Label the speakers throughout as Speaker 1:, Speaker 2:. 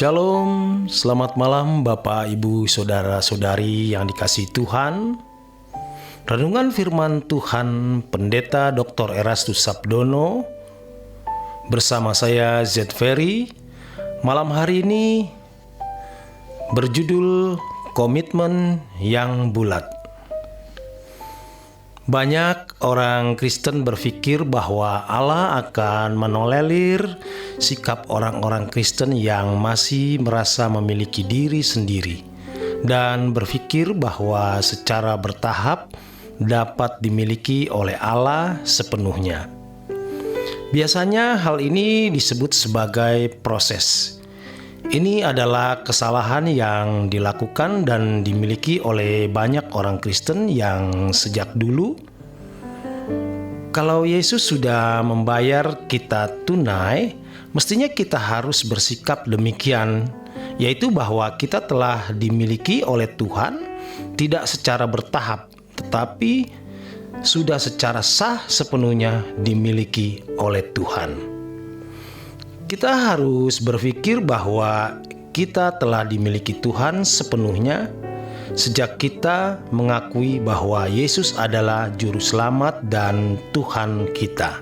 Speaker 1: Shalom, selamat malam Bapak, Ibu, Saudara-saudari yang dikasihi Tuhan. Renungan firman Tuhan Pendeta Dr. Erastus Sabdono bersama saya Z Ferry malam hari ini berjudul Komitmen yang Bulat. Banyak orang Kristen berpikir bahwa Allah akan menolerir sikap orang-orang Kristen yang masih merasa memiliki diri sendiri dan berpikir bahwa secara bertahap dapat dimiliki oleh Allah sepenuhnya. Biasanya hal ini disebut sebagai proses. Ini adalah kesalahan yang dilakukan dan dimiliki oleh banyak orang Kristen yang sejak dulu. Kalau Yesus sudah membayar kita tunai, mestinya kita harus bersikap demikian, yaitu bahwa kita telah dimiliki oleh Tuhan, tidak secara bertahap, tetapi sudah secara sah sepenuhnya dimiliki oleh Tuhan. Kita harus berpikir bahwa kita telah dimiliki Tuhan sepenuhnya sejak kita mengakui bahwa Yesus adalah Juru Selamat dan Tuhan kita.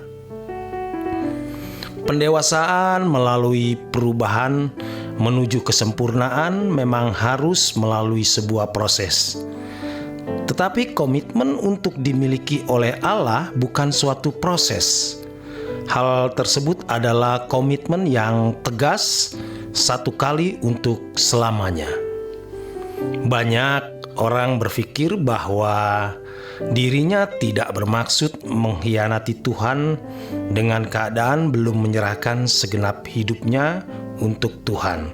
Speaker 1: Pendewasaan melalui perubahan menuju kesempurnaan memang harus melalui sebuah proses. Tetapi komitmen untuk dimiliki oleh Allah bukan suatu proses. Hal tersebut adalah komitmen yang tegas satu kali untuk selamanya. Banyak orang berpikir bahwa dirinya tidak bermaksud mengkhianati Tuhan dengan keadaan belum menyerahkan segenap hidupnya untuk Tuhan.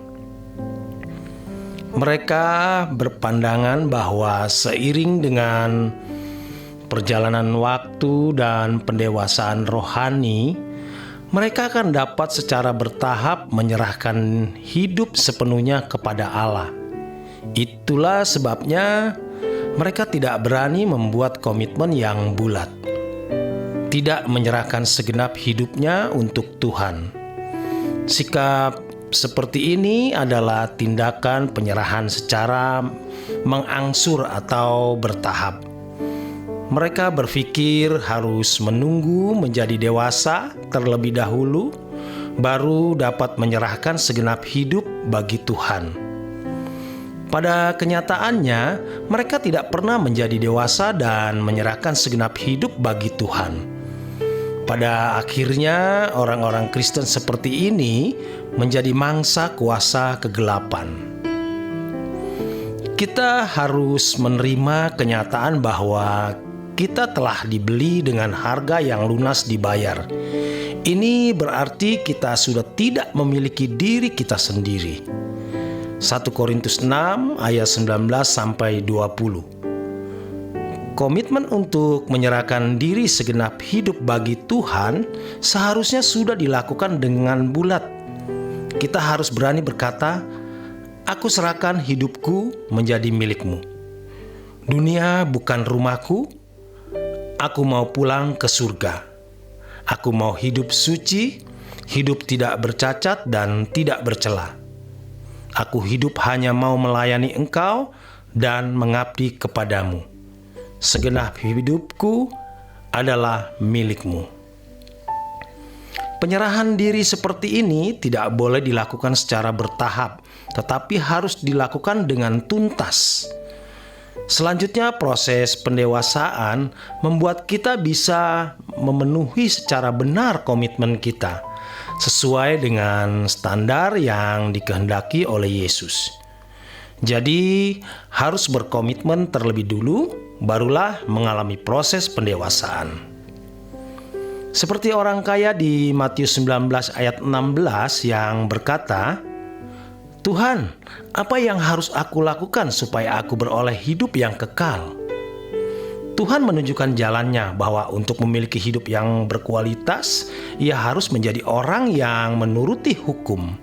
Speaker 1: Mereka berpandangan bahwa seiring dengan perjalanan waktu dan pendewasaan rohani, mereka akan dapat secara bertahap menyerahkan hidup sepenuhnya kepada Allah. Itulah sebabnya mereka tidak berani membuat komitmen yang bulat, tidak menyerahkan segenap hidupnya untuk Tuhan. Sikap seperti ini adalah tindakan penyerahan secara mengangsur atau bertahap. Mereka berpikir harus menunggu menjadi dewasa terlebih dahulu, baru dapat menyerahkan segenap hidup bagi Tuhan. Pada kenyataannya, mereka tidak pernah menjadi dewasa dan menyerahkan segenap hidup bagi Tuhan. Pada akhirnya, orang-orang Kristen seperti ini menjadi mangsa kuasa kegelapan. Kita harus menerima kenyataan bahwa kita telah dibeli dengan harga yang lunas dibayar. Ini berarti kita sudah tidak memiliki diri kita sendiri. 1 Korintus 6 ayat 19-20. Komitmen untuk menyerahkan diri segenap hidup bagi Tuhan seharusnya sudah dilakukan dengan bulat. Kita harus berani berkata, "Aku serahkan hidupku menjadi milik-Mu. Dunia bukan rumahku. Aku mau pulang ke surga. Aku mau hidup suci, hidup tidak bercacat dan tidak bercela. Aku hidup hanya mau melayani Engkau dan mengabdi kepadamu. Segenap hidupku adalah milik-Mu." Penyerahan diri seperti ini tidak boleh dilakukan secara bertahap, tetapi harus dilakukan dengan tuntas. Selanjutnya, proses pendewasaan membuat kita bisa memenuhi secara benar komitmen kita sesuai dengan standar yang dikehendaki oleh Yesus. Jadi, harus berkomitmen terlebih dulu, barulah mengalami proses pendewasaan. Seperti orang kaya di Matius 19 ayat 16 yang berkata, "Tuhan, apa yang harus aku lakukan supaya aku beroleh hidup yang kekal?" Tuhan menunjukkan jalannya bahwa untuk memiliki hidup yang berkualitas, ia harus menjadi orang yang menuruti hukum.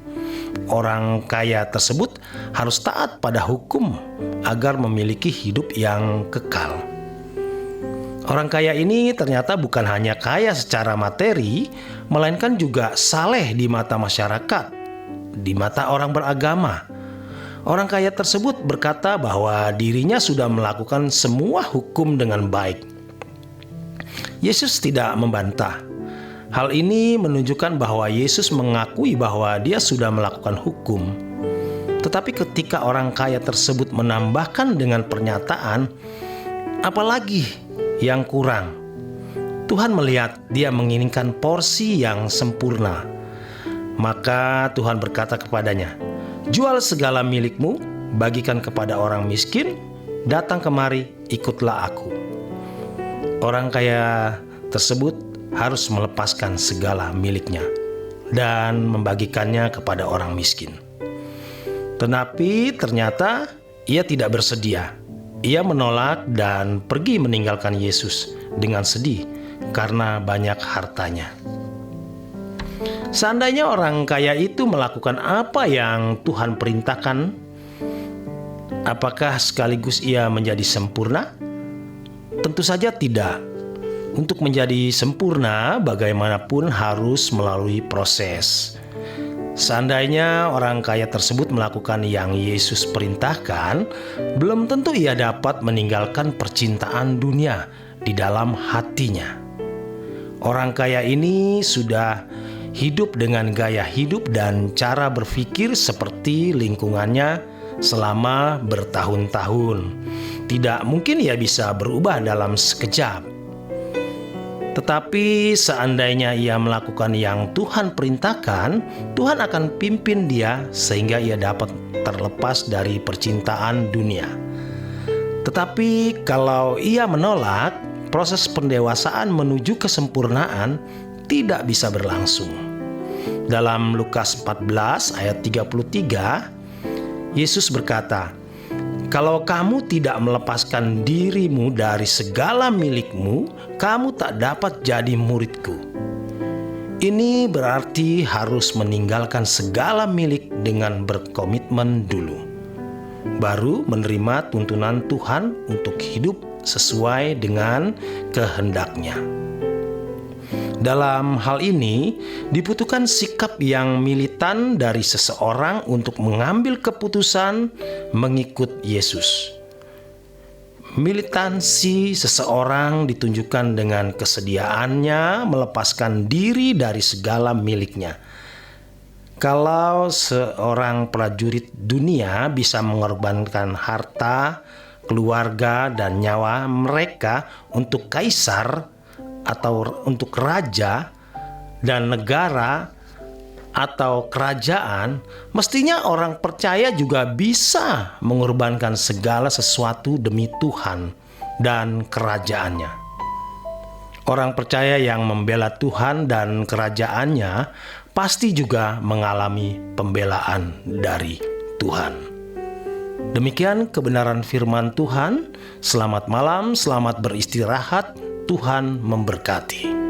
Speaker 1: Orang kaya tersebut harus taat pada hukum agar memiliki hidup yang kekal. Orang kaya ini ternyata bukan hanya kaya secara materi, melainkan juga saleh di mata masyarakat. di mata orang beragama. Orang kaya tersebut berkata bahwa dirinya sudah melakukan semua hukum dengan baik. Yesus tidak membantah. Hal ini menunjukkan bahwa Yesus mengakui bahwa dia sudah melakukan hukum. Tetapi ketika orang kaya tersebut menambahkan dengan pernyataan, "Apalagi yang kurang?" Tuhan melihat dia menginginkan porsi yang sempurna. Maka Tuhan berkata kepadanya, "Jual segala milikmu, bagikan kepada orang miskin, datang kemari, ikutlah aku." Orang kaya tersebut harus melepaskan segala miliknya dan membagikannya kepada orang miskin. Tetapi ternyata ia tidak bersedia. Ia menolak dan pergi meninggalkan Yesus dengan sedih karena banyak hartanya. Seandainya orang kaya itu melakukan apa yang Tuhan perintahkan, apakah sekaligus ia menjadi sempurna? Tentu saja tidak. Untuk menjadi sempurna, bagaimanapun harus melalui proses. Seandainya orang kaya tersebut melakukan yang Yesus perintahkan, belum tentu ia dapat meninggalkan percintaan dunia di dalam hatinya. Orang kaya ini sudah hidup dengan gaya hidup dan cara berpikir seperti lingkungannya selama bertahun-tahun. Tidak mungkin ia bisa berubah dalam sekejap. Tetapi seandainya ia melakukan yang Tuhan perintahkan, Tuhan akan pimpin dia sehingga ia dapat terlepas dari percintaan dunia. Tetapi kalau ia menolak, proses pendewasaan menuju kesempurnaan tidak bisa berlangsung. Dalam Lukas 14 ayat 33, Yesus berkata, "Kalau kamu tidak melepaskan dirimu dari segala milikmu, kamu tak dapat jadi muridku." Ini berarti harus meninggalkan segala milik dengan berkomitmen dulu, baru menerima tuntunan Tuhan untuk hidup sesuai dengan kehendaknya. Dalam hal ini, dibutuhkan sikap yang militan dari seseorang untuk mengambil keputusan mengikut Yesus. Militansi seseorang ditunjukkan dengan kesediaannya melepaskan diri dari segala miliknya. Kalau seorang prajurit dunia bisa mengorbankan harta, keluarga, dan nyawa mereka untuk kaisar atau untuk raja dan negara atau kerajaan, mestinya orang percaya juga bisa mengorbankan segala sesuatu demi Tuhan dan kerajaannya. Orang percaya yang membela Tuhan dan kerajaannya pasti juga mengalami pembelaan dari Tuhan. Demikian kebenaran firman Tuhan. Selamat malam, selamat beristirahat. Tuhan memberkati.